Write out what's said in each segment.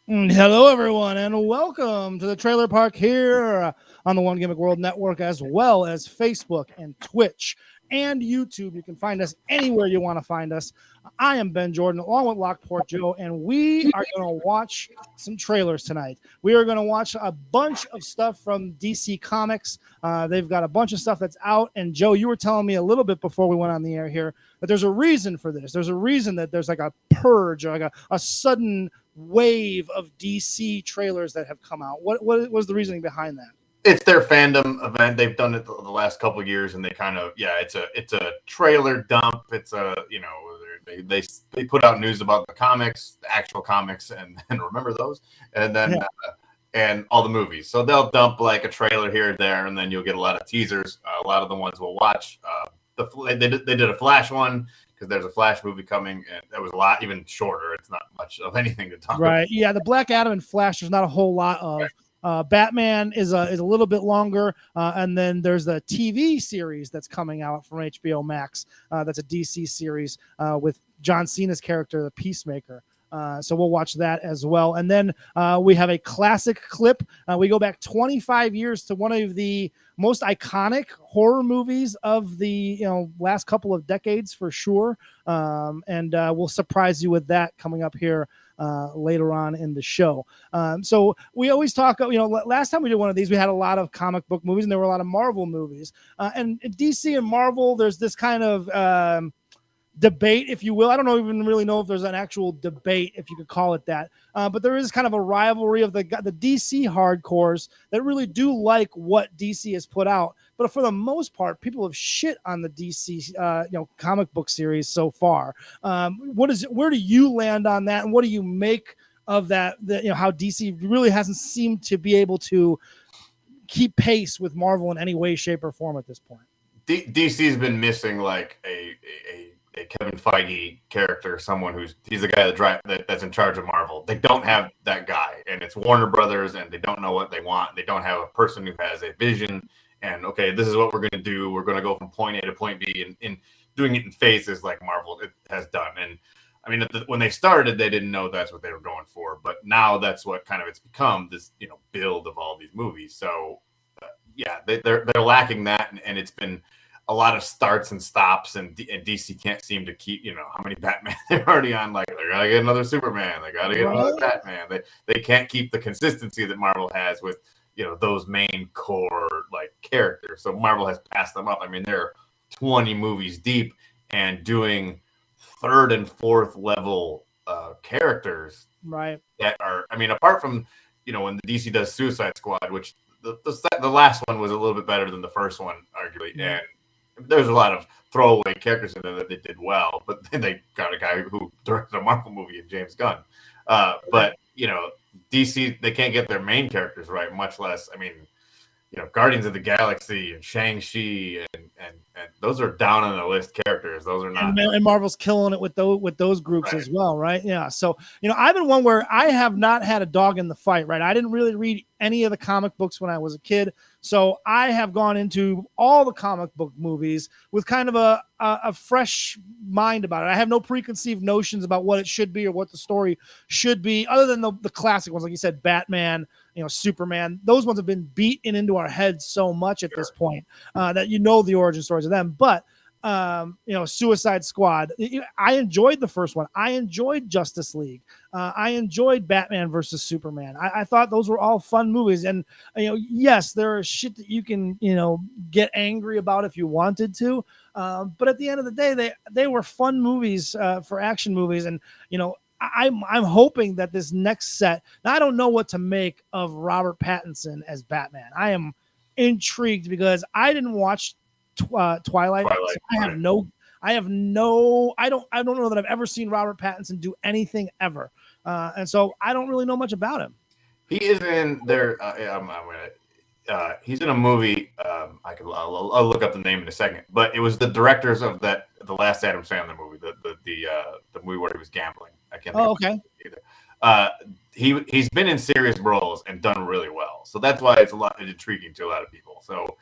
Hello, everyone, and welcome to the Trailer Park here on the One Gimmick World Network, as well as Facebook and Twitch and YouTube. You can find us anywhere you want to find us. I am Ben Jordan, along with Lockport Joe, and we are going to watch some trailers tonight. We are going to watch a bunch of stuff from DC Comics. They've got a bunch of stuff that's out, and Joe, you were telling me a little bit before we went on the air here that there's a reason for this. There's a reason that there's like a purge or like a sudden wave of DC trailers that have come out. What was the reasoning behind that? It's their fandom event. They've done it the last couple of years, and they kind of it's a trailer dump. It's a they put out news about the comics, the actual comics, and remember those, and then and all the movies. So they'll dump like a trailer here or there, and then you'll get a lot of teasers. A lot of the ones we'll watch. They did a Flash one, because there's a Flash movie coming, and that was a lot even shorter. It's not much of anything to talk about. Right. Yeah, the Black Adam and Flash, there's not a whole lot of. Right. Batman is a little bit longer, and then there's the TV series that's coming out from HBO Max. That's a DC series with John Cena's character, the Peacemaker. So we'll watch that as well. And then we have a classic clip. We go back 25 years to one of the most iconic horror movies of the last couple of decades for sure. And we'll surprise you with that coming up here later on in the show. So we always talk, last time we did one of these, we had a lot of comic book movies and there were a lot of Marvel movies. And DC and Marvel, there's this kind of debate, if you will. I don't even really know if there's an actual debate, if you could call it that. But there is kind of a rivalry of the DC hardcores that really do like what DC has put out. But for the most part, people have shit on the DC, comic book series so far. Where do you land on that, and what do you make of that? How DC really hasn't seemed to be able to keep pace with Marvel in any way, shape, or form at this point. DC's been missing like a Kevin Feige character, he's the guy that's in charge of Marvel. They don't have that guy, and it's Warner Brothers, and they don't know what they want. They don't have a person who has a vision, and okay, this is what we're going to do. We're going to go from point A to point B, and doing it in phases like Marvel has done. And I mean, when they started, they didn't know that's what they were going for, but now that's what kind of it's become, this build of all these movies. So they're lacking that, and it's been a lot of starts and stops, and DC can't seem to keep, how many Batman they're already on. Like, they gotta get another Superman, they gotta get another Batman. They can't keep the consistency that Marvel has with, those main core like characters. So Marvel has passed them up. I mean, they're 20 movies deep and doing third and fourth level characters, right? That are, I mean, apart from when the DC does Suicide Squad, which the last one was a little bit better than the first one, arguably, and there's a lot of throwaway characters in there that they did well, but then they got a guy who directed a Marvel movie in James Gunn. But DC, they can't get their main characters right, much less, I mean, Guardians of the Galaxy and Shang-Chi and those are down on the list characters. Those are not. And Marvel's killing it with those groups as well, right? Yeah. So I've been one where I have not had a dog in the fight, right? I didn't really read any of the comic books when I was a kid, so I have gone into all the comic book movies with kind of a fresh mind about it. I have no preconceived notions about what it should be or what the story should be, other than the classic ones, like you said, Batman, Superman. Those ones have been beaten into our heads so much at this point that the origin stories of them. But Suicide Squad, I enjoyed the first one. I enjoyed Justice League. I enjoyed Batman versus Superman. I thought those were all fun movies. And yes, there is shit that you can get angry about if you wanted to, but at the end of the day, they were fun movies for action movies. And I'm hoping that this next set. Now, I don't know what to make of Robert Pattinson as Batman. I am intrigued because I didn't watch Twilight. So I don't know that I've ever seen Robert Pattinson do anything ever, and so I don't really know much about him. He is in there. He's in a movie. I'll look up the name in a second. But it was the directors of the last Adam Sandler movie, the movie where he was gambling. I can't. Oh, okay. Either. He's been in serious roles and done really well. So that's why it's intriguing to a lot of people. So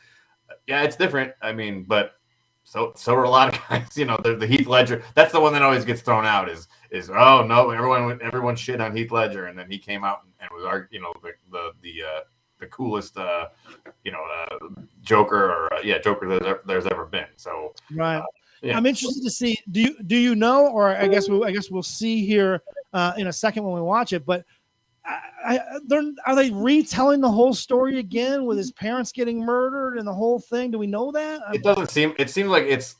yeah, it's different. I mean, but so are a lot of guys. The Heath Ledger. That's the one that always gets thrown out. Is is oh no, everyone shit on Heath Ledger, and then he came out and was the coolest Joker or Joker there's ever been. So right. yeah. I'm interested to see. Do you know, or I guess we'll see here in a second when we watch it. But are they retelling the whole story again with his parents getting murdered and the whole thing? Do we know that? It doesn't seem. It seems like it's.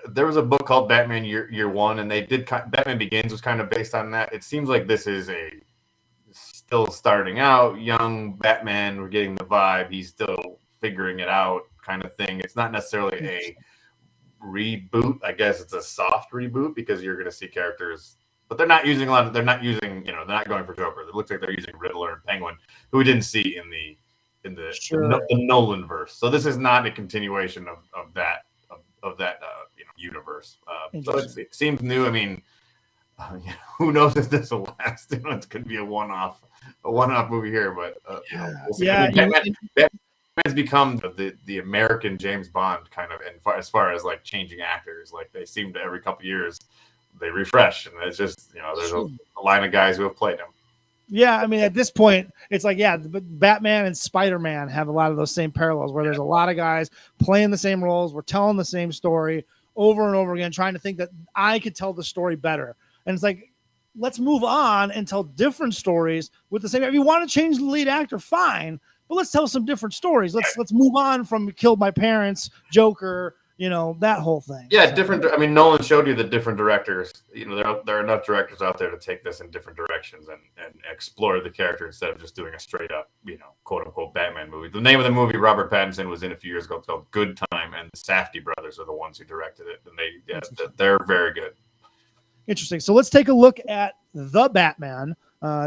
There was a book called Batman Year One, and they did. Batman Begins was kind of based on that. It seems like this is still starting out, young Batman. We're getting the vibe. He's still figuring it out, kind of thing. It's not necessarily a reboot. I guess it's a soft reboot because you're going to see characters, but they're not using they're not going for Joker. It looks like they're using Riddler and Penguin, who we didn't see in the Nolan verse. So this is not a continuation of that universe. So it seems new. I mean, who knows if this will last? It could be a one-off movie here, but we'll see. I mean, Batman's become the American James Bond kind of, and as far as like changing actors, like they seem to every couple of years they refresh, and it's just there's a line of guys who have played him. Yeah, I mean, at this point, it's like, Batman and Spider-Man have a lot of those same parallels where there's a lot of guys playing the same roles. We're telling the same story over and over again, trying to think that I could tell the story better. And it's like, let's move on and tell different stories with the same. If you want to change the lead actor, fine, but let's tell some different stories. Let's move on from Killed My Parents, Joker, that whole thing. Yeah, so. Different. I mean, Nolan showed you the different directors. There are enough directors out there to take this in different directions and explore the character instead of just doing a straight up, quote unquote Batman movie. The name of the movie Robert Pattinson was in a few years ago. It's called Good Time, and the Safdie brothers are the ones who directed it, and they're very good. Interesting. So let's take a look at The Batman.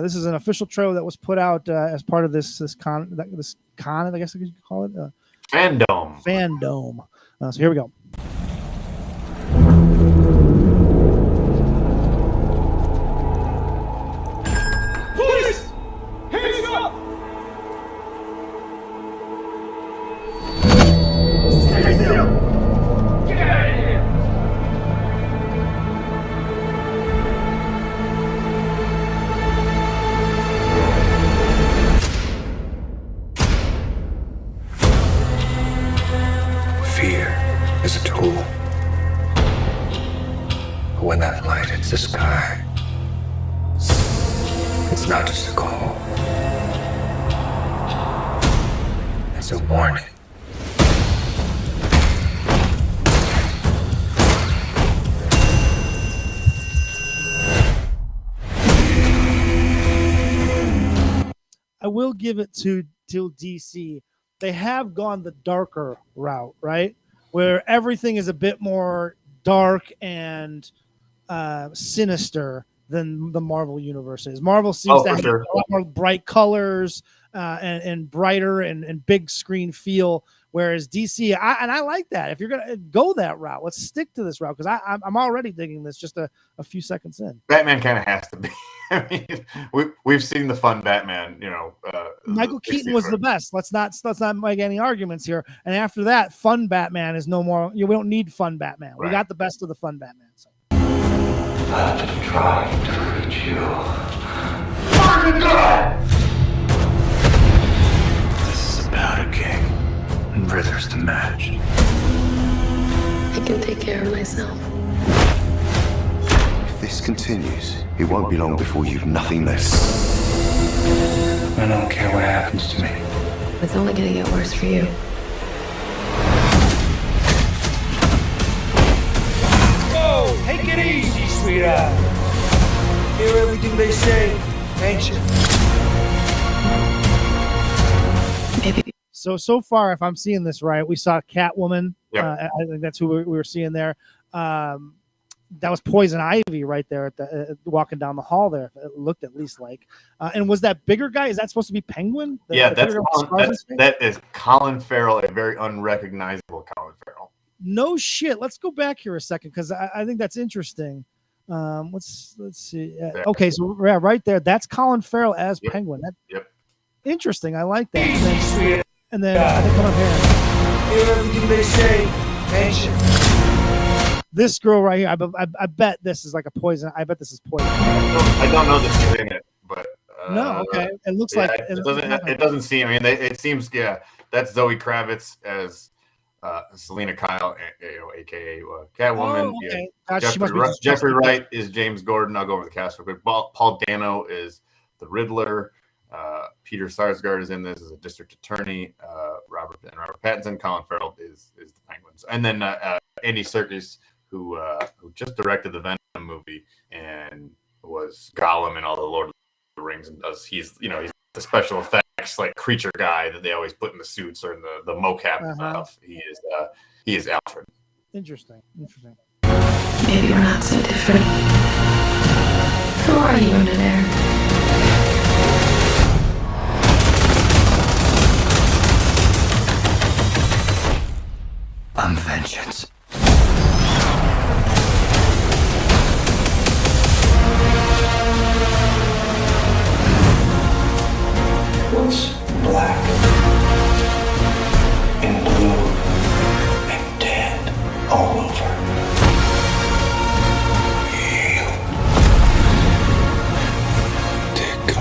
This is an official trailer that was put out as part of this con, I guess you could call it. Fandom. So here we go. Police! Hands up! Stay still! Get out of here! Fear is a tool. But when that light hits the sky, it's not just a call. It's a warning. I will give it to DC. They have gone the darker route, right? Where everything is a bit more dark and sinister than the Marvel universe is. Marvel seems to have a lot more bright colors and brighter and big screen feel, whereas DC, I like that. If you're going to go that route, let's stick to this route, because I'm already digging this just a few seconds in. Batman kind of has to be. I mean, we've seen the fun Batman, Michael Keaton was the best. Let's not make any arguments here. And after that, fun Batman is no more. We don't need fun Batman. Right. We got the best of the fun Batman. So. I've been trying to reach you. Fucking God! This is about a king, and Riddler's the match. I can take care of myself. If this continues, it won't be long before you've nothing left. I don't care what happens to me. It's only gonna get worse for you. Whoa, take it easy, sweetheart. Hear everything they say, ain't you? Maybe. So far, if I'm seeing this right, we saw Catwoman. Yep. I think that's who we were seeing there. That was Poison Ivy right there at the walking down the hall there. It looked at least like. And was that bigger guy? Is that supposed to be Penguin? That is Colin Farrell, a very unrecognizable Colin Farrell. No shit. Let's go back here a second, because I think that's interesting. Let's see. Okay, so right there, that's Colin Farrell as Penguin. Yep. Interesting. I like that. And then I think come up here. Hear everything they say, ain't you? this girl right here, I bet this is like a poison. I bet this is poison. I don't know that she's in it, but No, okay. It looks like it doesn't seem. I mean, it seems. Yeah, that's Zoe Kravitz as Selena Kyle, aka Catwoman. Oh, okay. Yeah. Jeffrey Wright is James Gordon. I'll go over the cast real quick. Paul Dano is the Riddler. Peter Sarsgaard is in this as a district attorney. Robert Pattinson, Colin Farrell is the Penguins, and then Andy Serkis, who just directed the Venom movie and was Gollum in all the Lord of the Rings, and he's the special effects like creature guy that they always put in the suits or in the mocap stuff. He is Alfred. Interesting. Maybe we're not so different. Who are you under there? I'm vengeance. What's black and blue and dead all over? You. Take it.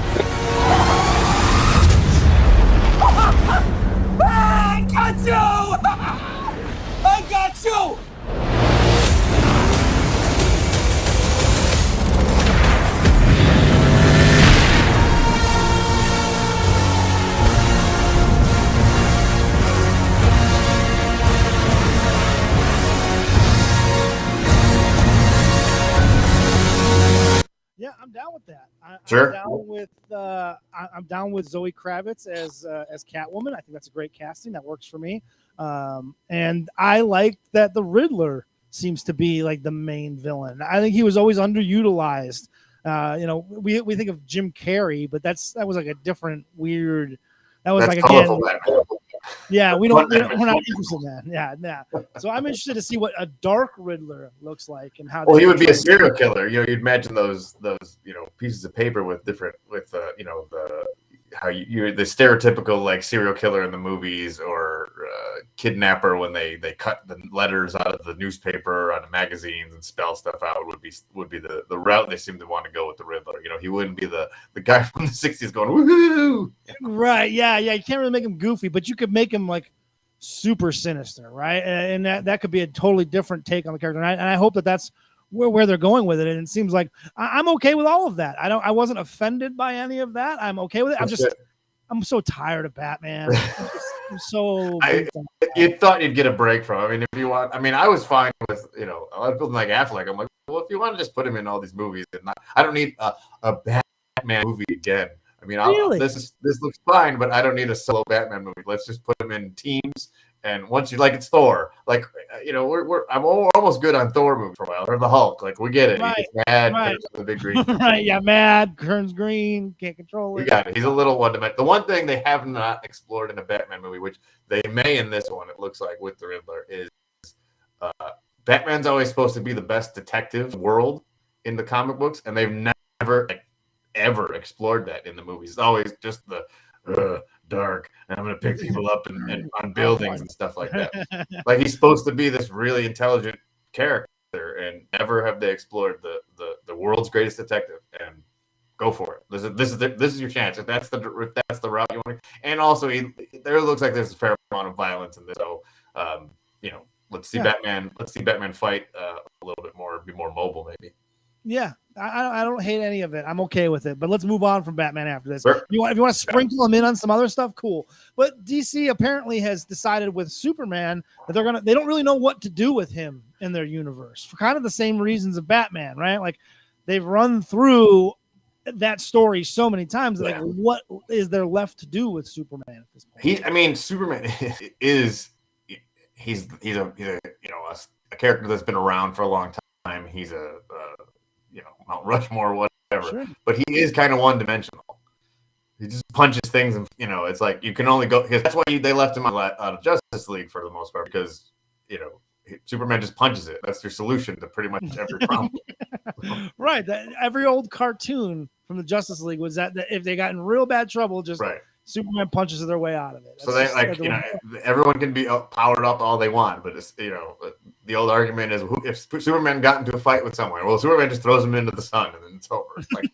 I got you! I got you! Yeah, I'm down with that. Sure. I'm down with Zoe Kravitz as Catwoman. I think that's a great casting. That works for me. And I like that the Riddler seems to be like the main villain. I think he was always underutilized. We think of Jim Carrey, but that was like a different weird. That was That's like again. Yeah, we're not interested in that. Yeah. So I'm interested to see what a dark Riddler looks like and how. Well, he would be a serial killer. You'd imagine those pieces of paper with different the stereotypical like serial killer in the movies or kidnapper when they cut the letters out of the newspaper on the magazines and spell stuff out would be the route they seem to want to go with the Riddler. He wouldn't be the guy from the 60s going woohoo. Right. Yeah. You can't really make him goofy, but you could make him like super sinister, right? And that could be a totally different take on the character. And I hope that's where they're going with it. And it seems like I'm okay with all of that. I wasn't offended by any of that. I'm okay with it. I'm so tired of Batman. You thought you'd get a break from. I mean, if you want, I was fine with a lot of people like Affleck. I'm like, well, if you want to just put him in all these movies, I don't need a Batman movie again. Really? This looks fine, but I don't need a solo Batman movie. Let's just put him in teams. And once you like, it's Thor. Like, I'm almost good on Thor movie for a while, or the Hulk. Like, we get it. Right. He gets mad. Right. The big green. Right. Yeah. Mad. Turns green. Can't control it. We got it. He's a little one-dimensional. The one thing they have not explored in a Batman movie, which they may in this one, it looks like with the Riddler, is Batman's always supposed to be the best detective in the world in the comic books, and they've never ever explored that in the movies. It's always just the dark, and I'm going to pick people up and on buildings and stuff like that. Like, he's supposed to be this really intelligent character, and never have they explored the world's greatest detective. And go for it. This is your chance. If that's the route you want. And also, there looks like there's a fair amount of violence in this. So, let's see Batman. Let's see Batman fight a little bit more, be more mobile, maybe. Yeah, I don't hate any of it. I'm okay with it. But let's move on from Batman after this. Sure. If you want to sprinkle them in on some other stuff, cool. But DC apparently has decided with Superman that they don't really know what to do with him in their universe for kind of the same reasons of Batman, right? Like, they've run through that story so many times. Like, what is there left to do with Superman at this point? Superman is he's a character that's been around for a long time. He's a Mount Rushmore, whatever. Sure. But he is kind of one-dimensional. He just punches things, and it's like you can only go. That's why they left him out of Justice League for the most part, because Superman just punches it. That's your solution to pretty much every problem. Right. Every old cartoon from the Justice League was that if they got in real bad trouble, just Superman punches their way out of it. Everyone can be powered up all they want, but it's the old argument is if Superman got into a fight with someone, well, Superman just throws him into the sun and then it's over. It's like,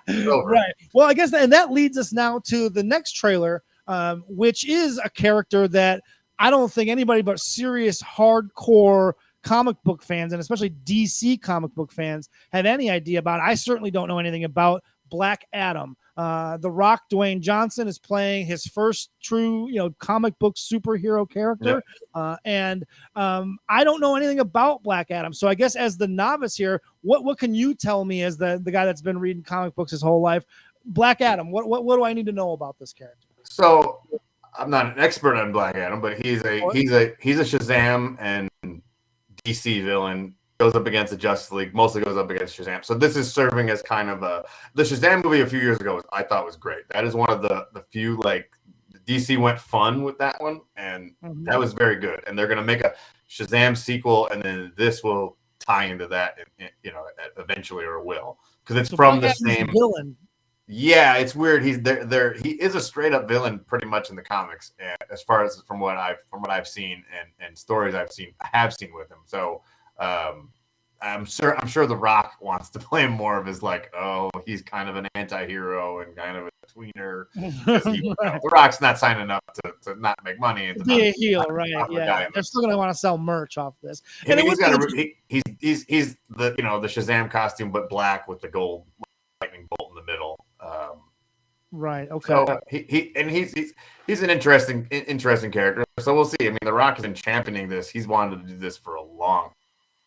it's over. Right. Well, I guess and that leads us now to the next trailer, which is a character that I don't think anybody but serious hardcore comic book fans, and especially DC comic book fans, have any idea about. I certainly don't know anything about Black Adam. The Rock, Dwayne Johnson, is playing his first true, comic book superhero character. Yep. And I don't know anything about Black Adam. So I guess as the novice here, what can you tell me as the guy that's been reading comic books his whole life? Black Adam, what do I need to know about this character? So I'm not an expert on Black Adam, but he's a Shazam and DC villain. Goes up against the Justice League, mostly goes up against Shazam. So this is serving as kind of the Shazam movie a few years ago I thought was great. That is one of the few, like, DC went fun with that one, and that was very good. And they're going to make a Shazam sequel, and then this will tie into that, eventually, or will, because it's from the same villain. Yeah, it's weird. He's there. He is a straight up villain, pretty much in the comics, as far as from what I've seen and stories I have seen with him. So. I'm sure The Rock wants to play him more of his, like, oh, he's kind of an anti-hero and kind of a tweener. The Rock's not signing up to not make money and to be a heel, right? Yeah, they're still gonna want to sell merch off this. And he's the the Shazam costume, but black with the gold lightning bolt in the middle. Right. Okay. So he's an interesting character. So we'll see. I mean, The Rock has been championing this. He's wanted to do this for a long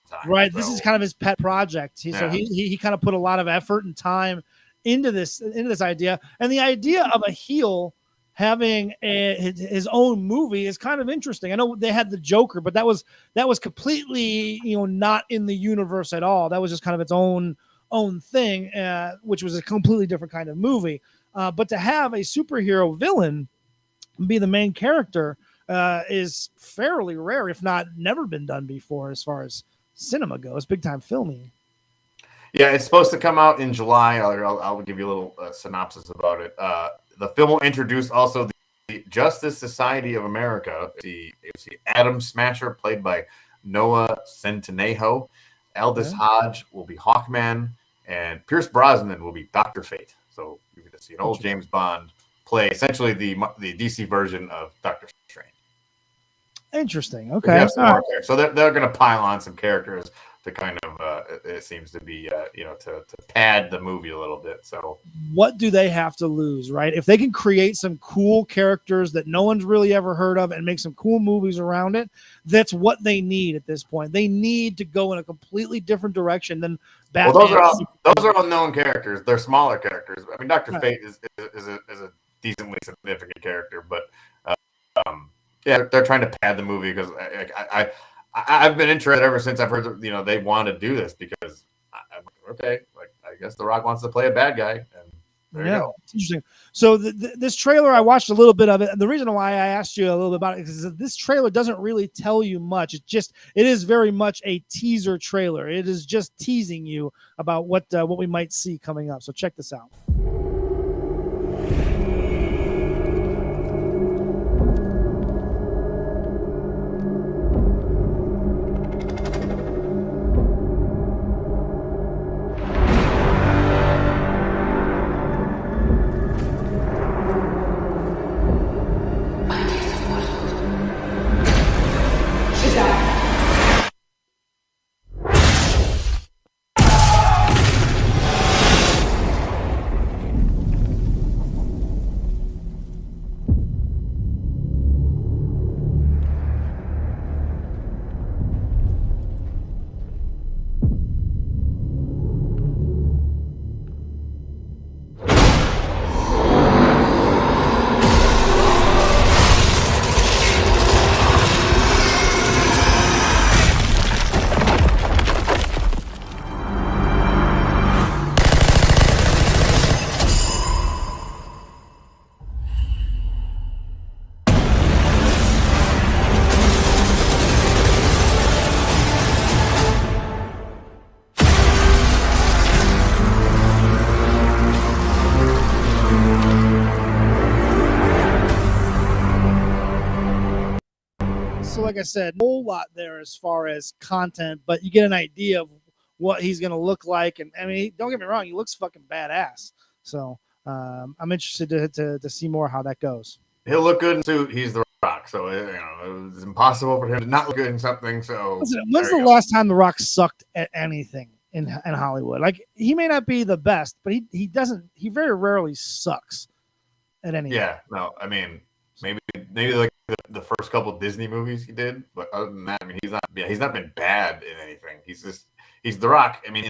time. Right. So. This is kind of his pet project. So he kind of put a lot of effort and time into this idea. And the idea of a heel having his own movie is kind of interesting. I know they had the Joker, but that was completely not in the universe at all. That was just kind of its own thing, which was a completely different kind of movie. But to have a superhero villain be the main character is fairly rare, if not never been done before, as far as cinema goes. Big time filming. Yeah, it's supposed to come out in July. I'll give you a little synopsis about it. The film will introduce also the Justice Society of America. It's the Atom Smasher, played by Noah Centineo. Aldous Hodge will be Hawkman, and Pierce Brosnan will be Dr. Fate. So you're going to see an old James Bond play essentially the DC version of Doctor Strange. Interesting. Okay. So they're going to pile on some characters to kind of it seems to be to pad the movie a little bit. So what do they have to lose, right? If they can create some cool characters that no one's really ever heard of and make some cool movies around it, that's what they need at this point. They need to go in a completely different direction than Batman. Well, those are all known characters. They're smaller characters. I mean, Dr. Fate is a decently significant character, but they're trying to pad the movie because I've been interested ever since I've heard they want to do this, because I guess The Rock wants to play a bad guy, and there you go. It's interesting. So this trailer, I watched a little bit of it, and the reason why I asked you a little bit about it is that this trailer doesn't really tell you much. It is very much a teaser trailer. It is just teasing you about what we might see coming up. So check this out. like I said, a whole lot there as far as content, but you get an idea of what he's going to look like. And I mean, don't get me wrong, he looks fucking badass. So I'm interested to see more how that goes. He'll look good in suit. He's the Rock, so it's impossible for him to not look good in something. So listen, when's the last time the Rock sucked at anything in Hollywood? Like, he may not be the best, but he doesn't. He very rarely sucks at anything. Yeah, no, I mean, maybe like the first couple Disney movies he did, but other than that, I mean, he's not been bad in anything. He's the Rock. I mean,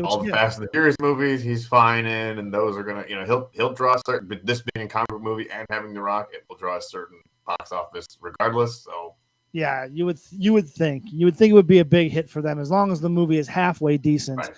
all the Fast and the Furious movies he's fine in, and those are gonna, he'll draw a certain. But this being a comic book movie and having the Rock, it will draw a certain box office regardless. So yeah, you would think it would be a big hit for them as long as the movie is halfway decent. Right.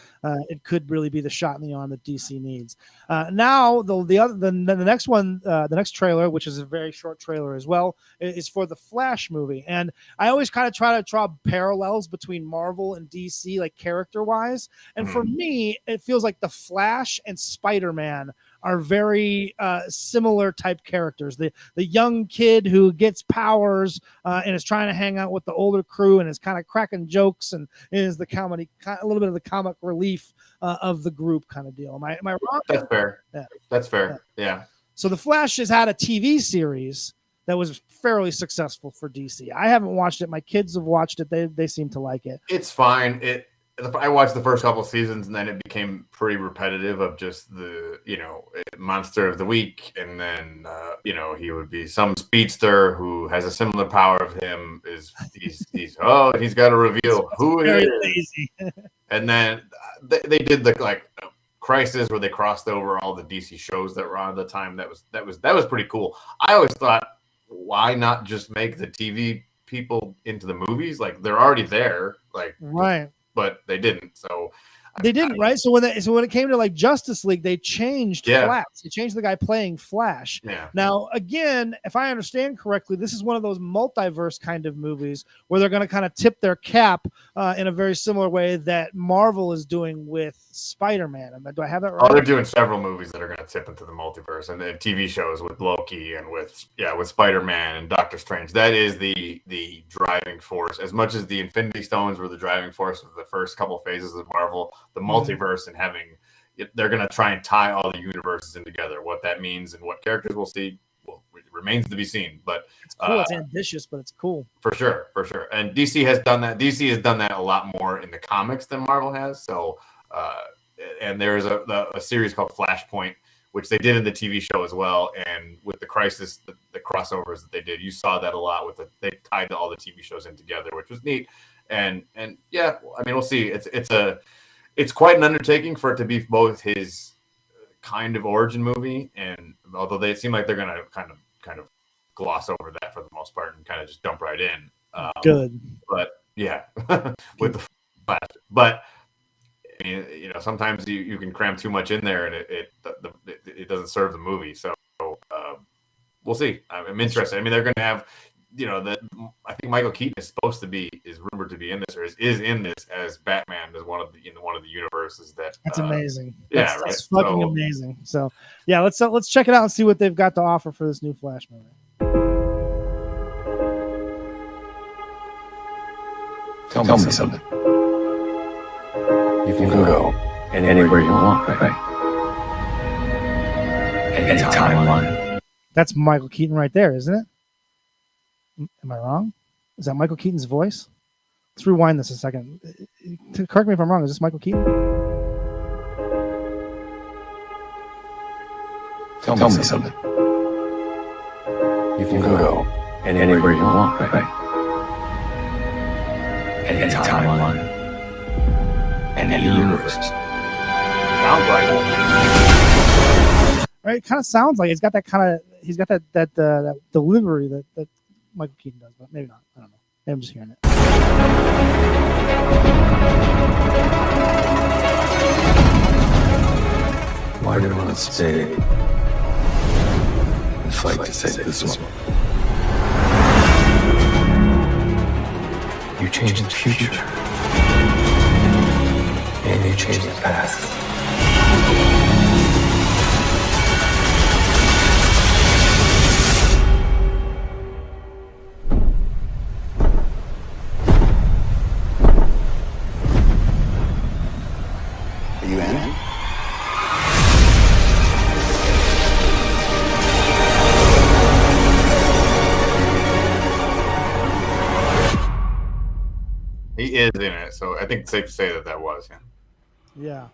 It could really be the shot in the arm that DC needs. Now the next one, the next trailer, which is a very short trailer as well, is for the Flash movie. And I always kind of try to draw parallels between Marvel and DC, like character wise. And for me, it feels like the Flash and Spider-Man are very similar type characters. The young kid who gets powers and is trying to hang out with the older crew and is kind of cracking jokes and is the comedy, a little bit of the comic relief of the group kind of deal. Am I wrong? That's fair. Yeah. That's fair. Yeah. So the Flash has had a TV series that was fairly successful for DC. I haven't watched it. My kids have watched it. They seem to like it. It's fine. I watched the first couple of seasons, and then it became pretty repetitive of just the, monster of the week. And then, he would be some speedster who has a similar power of him. He's got to reveal who it is. Lazy. And then they did the Crisis, where they crossed over all the DC shows that were on at the time. That was pretty cool. I always thought, why not just make the TV people into the movies? Like, they're already there. Right. But they didn't. So they didn't, right? So when it came to Justice League, they changed Flash. They changed the guy playing Flash. Yeah. Now, again, if I understand correctly, this is one of those multiverse kind of movies where they're going to kind of tip their cap in a very similar way that Marvel is doing with Spider-Man. Do I have that right? Oh, they're doing several movies that are going to tip into the multiverse, and then TV shows with Loki and with Spider-Man and Doctor Strange. That is the driving force. As much as the Infinity Stones were the driving force of the first couple phases of Marvel, the multiverse and they're going to try and tie all the universes in together. What that means and what characters we'll see, remains to be seen. But it's cool. It's ambitious, but it's cool. For sure. And DC has done that. DC has done that a lot more in the comics than Marvel has. So, and there's a series called Flashpoint, which they did in the TV show as well. And with the Crisis, the crossovers that they did, you saw that a lot they tied all the TV shows in together, which was neat. And yeah, I mean, we'll see. It's quite an undertaking for it to be both his kind of origin movie, and although they seem like they're going to kind of gloss over that for the most part and kind of just dump right in. Good. But yeah, with the Flash. But sometimes you can cram too much in there, and it doesn't serve the movie. So we'll see. I'm interested. I mean, they're going to have. I think Michael Keaton is rumored to be in this, or is in this as Batman, as one of the universes that. That's amazing. Yeah, that's fucking amazing. So yeah, let's check it out and see what they've got to offer for this new Flash movie. Tell me something. You can go anywhere you want, right? Any timeline. That's Michael Keaton right there, isn't it? Am I wrong? Is that Michael Keaton's voice? Let's rewind this a second. Correct me if I'm wrong. Is this Michael Keaton? Tell me something. You can go anywhere you want, right? Any timeline. Any universe. Sounds like it. Right? It kind of sounds like he's got that delivery that Michael Keaton does, but maybe not. I don't know. Maybe I'm just hearing it. Why do you want to stay and fight to save this one? You change the future, and you change the past. He is in it, so I think it's safe to say that was him. Yeah.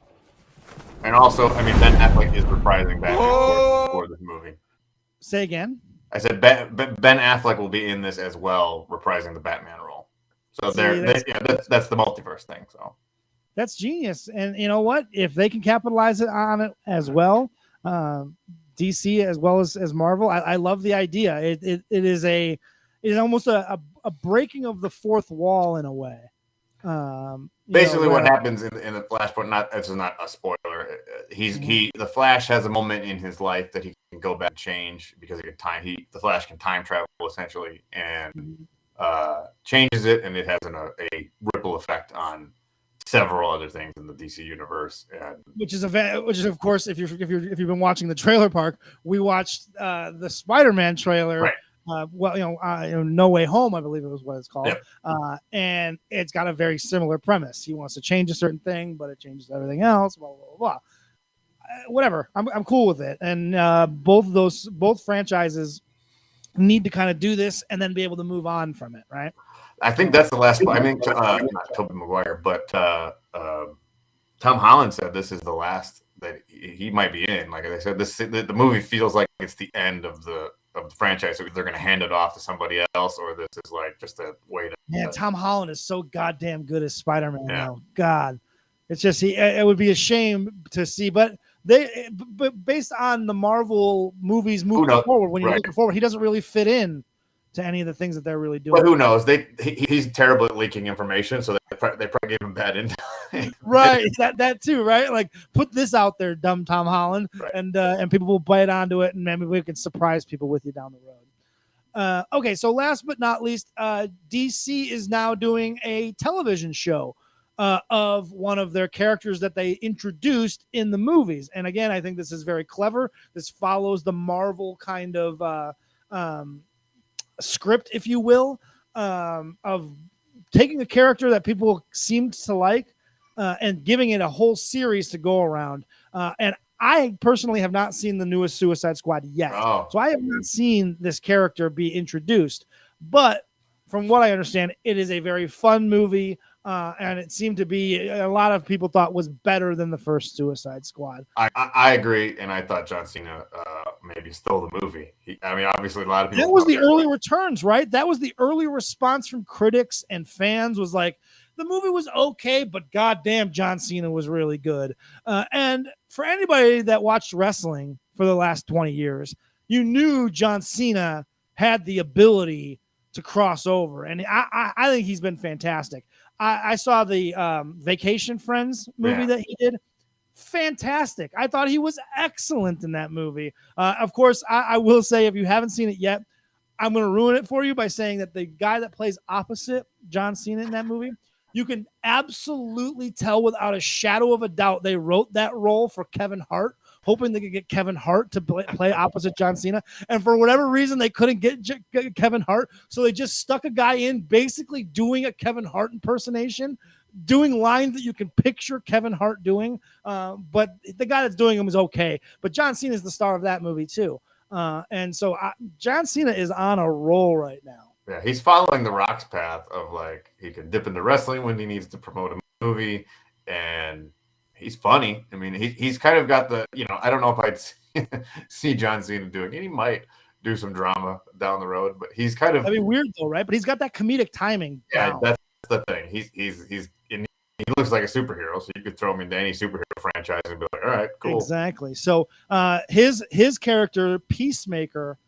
And also, I mean, Ben Affleck is reprising Batman for this movie. Say again? I said Ben Affleck will be in this as well, reprising the Batman role. So that's the multiverse thing. So that's genius. And you know what? If they can capitalize on it as well, DC as well as Marvel, I love the idea. It is almost a breaking of the fourth wall in a way. Basically, what happens in the Flashpoint? This is not a spoiler. The Flash has a moment in his life that he can go back and change because the Flash can time travel essentially and changes it, and it has a ripple effect on several other things in the DC universe. Which is of course, if you've been watching the Trailer Park, we watched the Spider-Man trailer. Right. No Way Home, I believe it was what it's called. Yep. And it's got a very similar premise. He wants to change a certain thing, but it changes everything else. Blah blah blah. Blah. Whatever. I'm cool with it. And both franchises need to kind of do this and then be able to move on from it, right? I think that's the last. I mean, not Tobey Maguire, but Tom Holland said this is the last that he might be in. Like I said, the movie feels like it's the end of the franchise. So they're going to hand it off to somebody else, or this is like just a way to. Man, Tom Holland is so goddamn good as Spider-Man now. God, it's just it would be a shame to see, but based on the Marvel movies moving forward, when you're looking forward, he doesn't really fit in to any of the things that they're really doing. But who knows? He's terrible at leaking information, so they probably gave him bad intel. Right, that too, right? Like, put this out there, dumb Tom Holland, right. and people will bite onto it, and maybe we can surprise people with you down the road. Okay, so last but not least, DC is now doing a television show of one of their characters that they introduced in the movies. And again, I think this is very clever. This follows the Marvel kind of script, if you will, of taking a character that people seemed to like and giving it a whole series to go around. And I personally have not seen the newest Suicide Squad yet. Oh. So I have not seen this character be introduced. But from what I understand, it is a very fun movie. And it seemed to be, a lot of people thought was better than the first Suicide Squad. I agree, and I thought John Cena maybe stole the movie. Obviously, a lot of people. That was the early returns, right? That was the early response from critics and fans. Was like, the movie was okay, but goddamn, John Cena was really good. And for anybody that watched wrestling for the last 20 years, you knew John Cena had the ability to cross over, and I think he's been fantastic. I saw the Vacation Friends movie that he did. Fantastic. I thought he was excellent in that movie. Of course, I will say, if you haven't seen it yet, I'm going to ruin it for you by saying that the guy that plays opposite John Cena in that movie, you can absolutely tell without a shadow of a doubt they wrote that role for Kevin Hart, hoping they could get Kevin Hart to play opposite John Cena. And for whatever reason, they couldn't get Kevin Hart. So they just stuck a guy in basically doing a Kevin Hart impersonation, doing lines that you can picture Kevin Hart doing. But the guy that's doing them is okay. But John Cena is the star of that movie too. And so John Cena is on a roll right now. Yeah, he's following the Rock's path of, like, he can dip into wrestling when he needs to promote a movie, and he's funny. I mean, he's kind of got the, I don't know if I'd see John Cena doing it. He might do some drama down the road, but he's kind of. That'd be weird though, right? But he's got that comedic timing. Yeah, down. That's the thing. He looks like a superhero, so you could throw him into any superhero franchise and be like, all right, cool. Exactly. So his character, Peacemaker,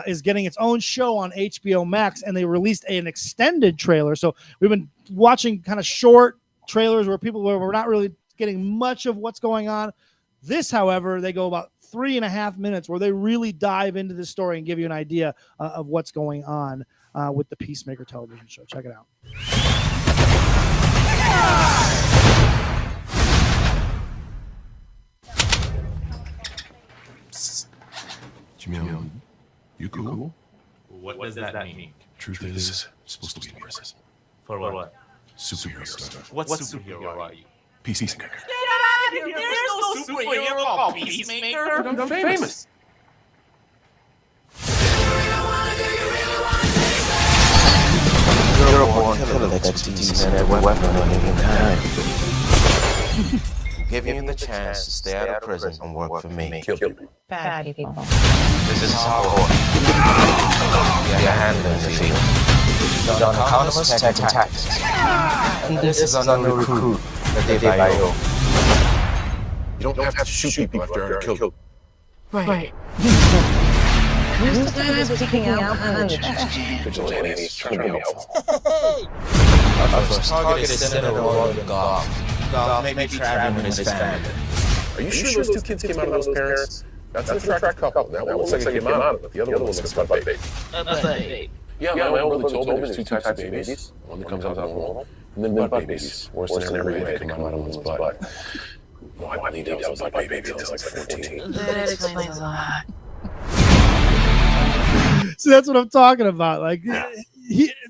is getting its own show on HBO Max, and they released an extended trailer. So we've been watching kind of short trailers where we're not really getting much of what's going on. This, however, they go about 3.5 minutes where they really dive into the story and give you an idea of what's going on with the Peacemaker television show. Check it out. Jimmy, you cool? What does that mean? Truth is, supposed to be in prison. For what? Superhero stuff. What superhero are you? Peacemaker. Get out of here! There's no superhero called Peacemaker! I'm famous. There You're a born killer with expertise in every weapon on any kind. I'm giving you the chance to stay out of prison and work for me. Kill people. Bad people. This is hardcore. Your handlers are field. You've done countless tactics. And this is a new recruit that they buy you. You don't have to shoot people after you're killed. Right. Who's the guy that's peeking out behind the desk? Vigilantes, trying to be helpful. Our first target is Senator Roland Goff. Goff may be traveling with his family. Are you sure those two kids came out of those parents? That's an attractive couple. That one looks like it came out of it. The other one looks like a butt baby. Yeah, my old brother told me there's two types of babies. One that comes out normal, and then butt babies. Worse than every way they come out of one's butt. No, I believe that was a butt baby until I was like 14. That explains a lot. So that's what I'm talking about. Like,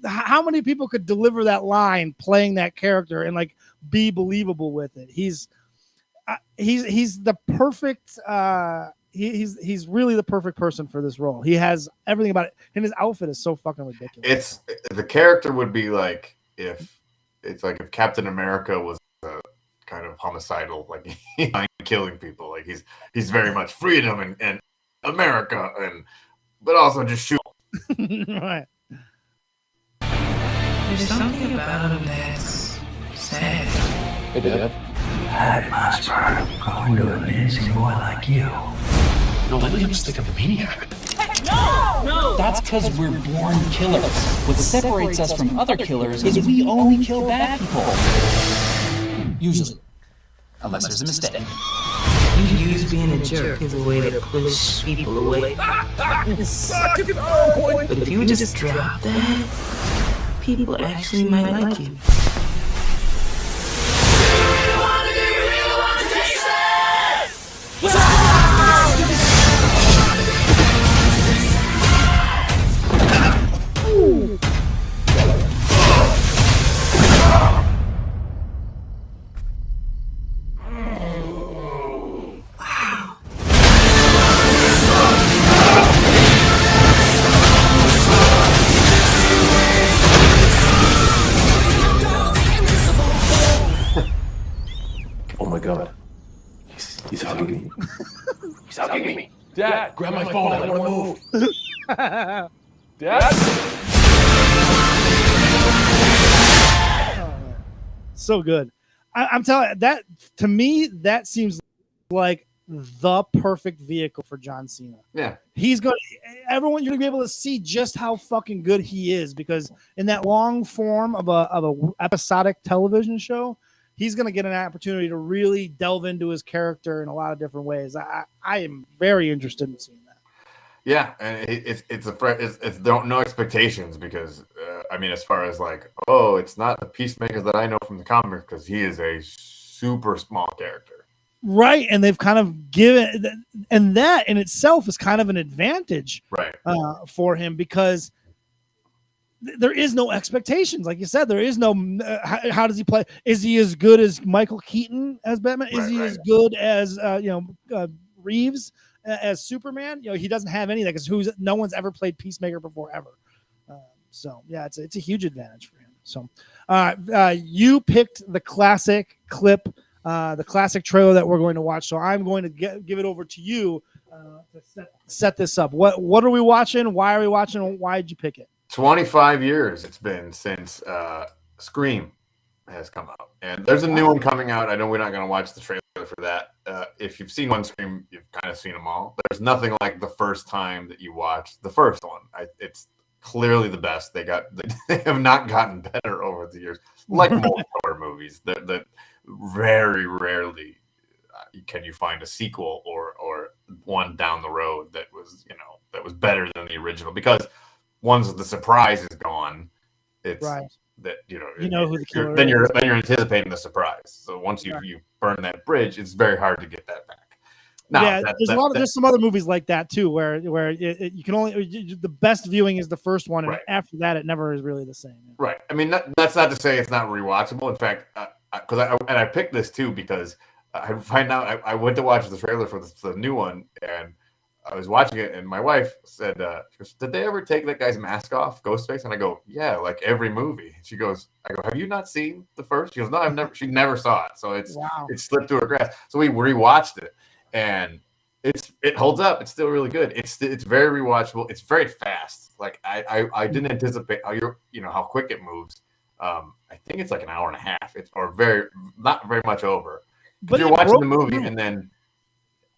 how many people could deliver that line playing that character and like be believable with it? He's the perfect. He's really the perfect person for this role. He has everything about it, and his outfit is so fucking ridiculous. The character would be like if Captain America was kind of homicidal, like he's killing people. Like he's very much freedom and America, but also just shoot. Right. There's something about him that's sad. Hey, Dad. That must burn going to an innocent boy like you. No, let me just think of a maniac. No! That's because we're born killers. What separates us from other killers is we only kill bad people. Usually. Unless there's a mistake. You use being a jerk as a way to push people away. But if you just drop that, people actually might like you. Oh my God. He's hugging me. He's hugging me. Dad, grab my phone. I want to move. Dad? So good. I'm telling you, that to me, that seems like the perfect vehicle for John Cena. Yeah. You're going to be able to see just how fucking good he is, because in that long form of a episodic television show, he's going to get an opportunity to really delve into his character in a lot of different ways. I am very interested in seeing that. Yeah, and it's no expectations, because I mean, as far as like, oh, it's not the Peacemaker that I know from the comics, because he is a super small character, right? And they've kind of given, and that in itself is kind of an advantage, right, for him, because there is no expectations. Like you said, there is no how does he play? Is he as good as Michael Keaton as Batman? Is he as good as Reeves as Superman? He doesn't have any of that, because no one's ever played Peacemaker before ever. So yeah, it's a huge advantage for him. So you picked the classic clip, the classic trailer that we're going to watch. So I'm going to give it over to you to set this up. What are we watching? Why are we watching? Why did you pick it? 25 years it's been since Scream has come out, and there's a new one coming out. I know we're not going to watch the trailer for that. If you've seen one Scream, you've kind of seen them all. There's nothing like the first time that you watched the first one. It's clearly the best. They have not gotten better over the years, like most horror movies. That very rarely can you find a sequel or one down the road that was better than the original, because once the surprise is gone, it's right. That who the killer then is. you're anticipating the surprise. So once you burn that bridge, it's very hard to get that back. Now, there's some other movies like that too, where you can only the best viewing is the first one, and after that, it never is really the same. Right. I mean, that's not to say it's not rewatchable. In fact, because I picked this too because I find out I went to watch the trailer for the new one, and I was watching it, and my wife said, she goes, "Did they ever take that guy's mask off, Ghostface?" And I go, "Yeah, like every movie." She goes, "I go, have you not seen the first?" She goes, "No, I've never." She never saw it, so it slipped through her grasp. So we rewatched it, and it holds up. It's still really good. It's very rewatchable. It's very fast. Like I didn't anticipate how quick it moves. I think it's like an hour and a half. It's not very much over. But you're watching the movie, and then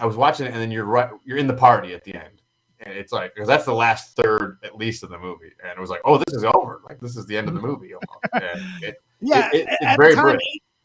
I was watching it, and then you're in the party at the end, and it's like, because that's the last third at least of the movie, and it was like, oh, this is over, like this is the end of the movie almost. And it's very brief.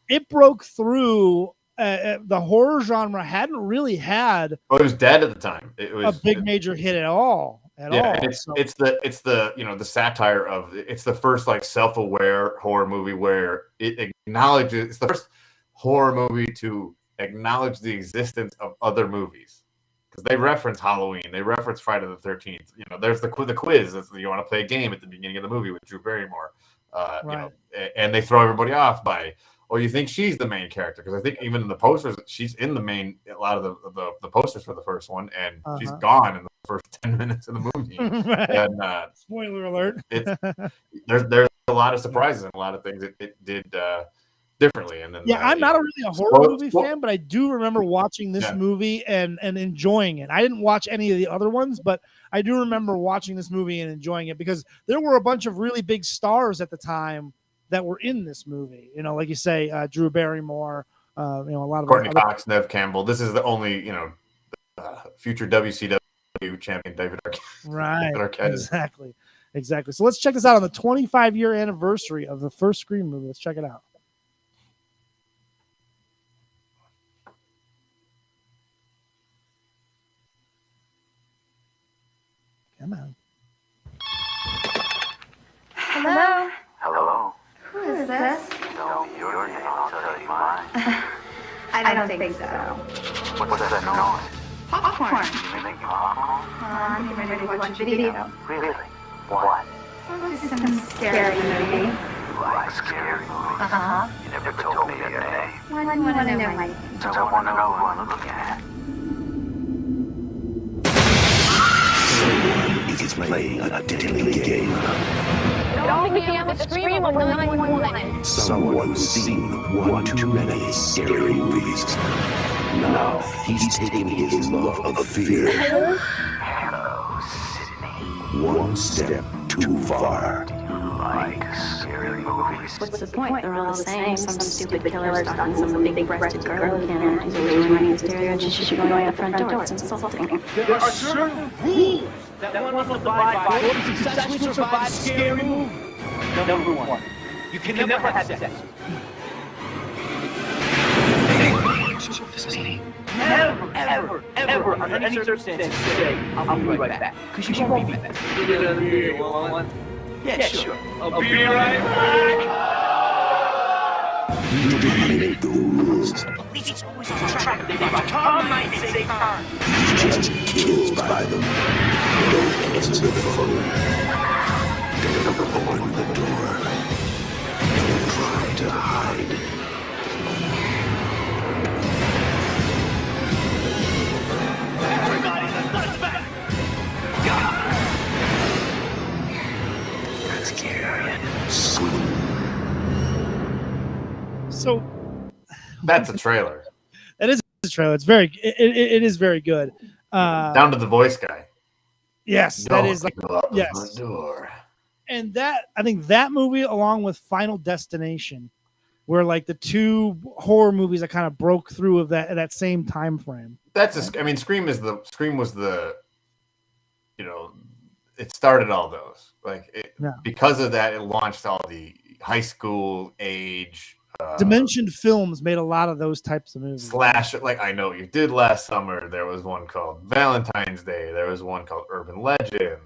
It broke through. The horror genre hadn't really had. Oh, it was dead at the time. It was a big major hit at all. And it's the the satire of it's the first like self-aware horror movie where it acknowledges. It's the first horror movie to acknowledge the existence of other movies, because they reference Halloween, they reference Friday the 13th. There's the quiz. You want to play a game at the beginning of the movie with Drew Barrymore, right. And they throw everybody off by, oh, you think she's the main character, because I think even in the posters she's in a lot of the posters for the first one, and she's gone in the first 10 minutes of the movie. Right. And spoiler alert, there's a lot of surprises and a lot of things it did differently. And then I'm not really a horror movie fan, but I do remember watching this movie and enjoying it. I didn't watch any of the other ones, but I do remember watching this movie and enjoying it, because there were a bunch of really big stars at the time that were in this movie. Like you say, Drew Barrymore, a lot of Courtney Cox, Nev Campbell. This is the only future WCW champion David Arquette. Right. David Arquette. Exactly. So let's check this out on the 25-year anniversary of the first Scream movie. Let's check it out. Come on. Hello? Hello? Who is this? Tell me your name, I'll tell you mine. I don't think so. What's that noise? Popcorn. You making popcorn? I'm getting ready to watch a video. Really? What? This is some scary movie. You like scary movies? Uh-huh. You never told me your name. Why do you want to know my name? Since I want to know who I'm looking at. Is playing a deadly game. Don't pick me up with Scream or 911. Someone's seen one too many scary movies. Now he's taking his love of fear Hello, Sydney. one step too far. Do you like scary movies? What's the point? They're all the same. Some stupid killer stalking some big-breasted girl who can't act. He's always running hysteria and she's going out the front door. It's insulting. There are certain rules that one must abide by in order to successfully survive a scary movie. Number one, you can never have sex. Never, ever, under any circumstances, say, I'll be right back. Because you won't be back. Yeah, sure. I'll be right back. You make the rules. Police always on track. They come, might say time. He just kills by them. Don't answer the phone. Don't open the door. Don't try to hide. Everybody, let's back. That's scary. So that's a trailer. It is a trailer. It's it is very good. Down to the voice guy. Yes, that is like yes. The door. And that, I think that movie, along with Final Destination, were like the two horror movies that kind of broke through of that same time frame. Scream was the, it started all those. Because of that, it launched all the high school age. Dimension Films made a lot of those types of movies. Slash, like I Know What You Did Last Summer. There was one called Valentine's Day. There was one called Urban Legend.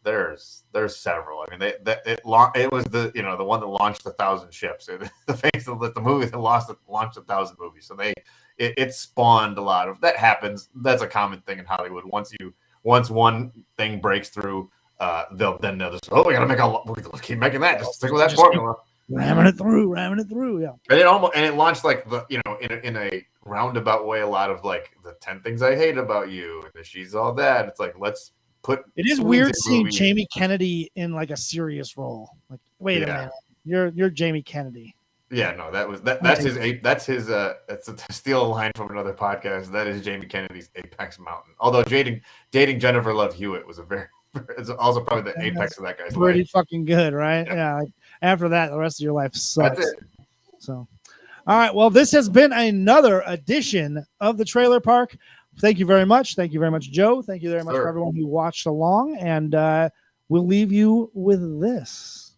There's several. I mean, it was the the one that launched 1,000 ships. The movie that launched 1,000 movies. So it spawned a lot of that. Happens. That's a common thing in Hollywood. Once one thing breaks through, they'll just we gotta make let's keep making that. Just stick with that formula. Ramming it through, yeah. And it launched like in a roundabout way a lot of like the 10 things I hate about you, and she's all that. It's like, let's put. It is weird seeing Jamie Kennedy in like a serious role. Like, wait a minute, you're Jamie Kennedy. Yeah, no, that's his. It's to steal a line from another podcast. That is Jamie Kennedy's apex mountain. Although dating Jennifer Love Hewitt was it's also probably the apex of that guy's pretty life. Fucking good, right? Yeah. Like, after that, the rest of your life sucks. That's it. So, all right. Well, this has been another edition of the Trailer Park. Thank you very much. Thank you very much, Joe. Thank you very much for everyone who watched along. And we'll leave you with this.